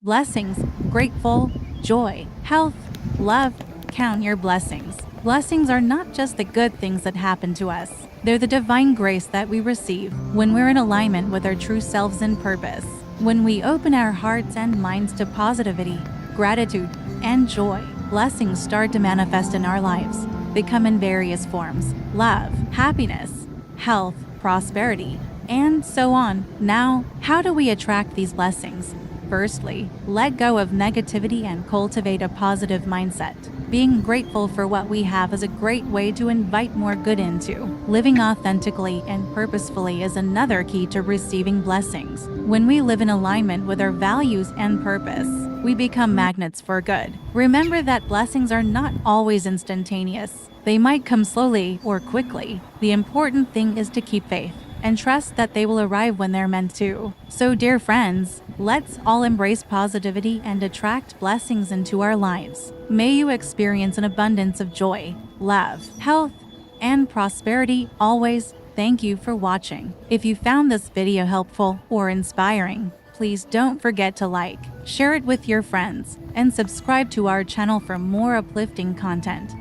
blessings, grateful, joy, health, love. Count your blessings. Blessings are not just the good things that happen to us, they're the divine grace that we receive when we're in alignment with our true selves and purpose. When we open our hearts and minds to positivity, gratitude, and joy, blessings start to manifest in our lives. They come in various forms: love, happiness, health, prosperity, and so on. Now, how do we attract these blessings? Firstly, let go of negativity and cultivate a positive mindset. Being grateful for what we have is a great way to invite more good into. Living authentically and purposefully is another key to receiving blessings. When we live in alignment with our values and purpose, we become magnets for good. Remember that blessings are not always instantaneous. They might come slowly or quickly. The important thing is to keep faith and trust that they will arrive when they're meant to. So, dear friends, let's all embrace positivity and attract blessings into our lives. May you experience an abundance of joy, love, health, and prosperity always. Thank you for watching. If you found this video helpful or inspiring, please don't forget to like, share it with your friends, and subscribe to our channel for more uplifting content.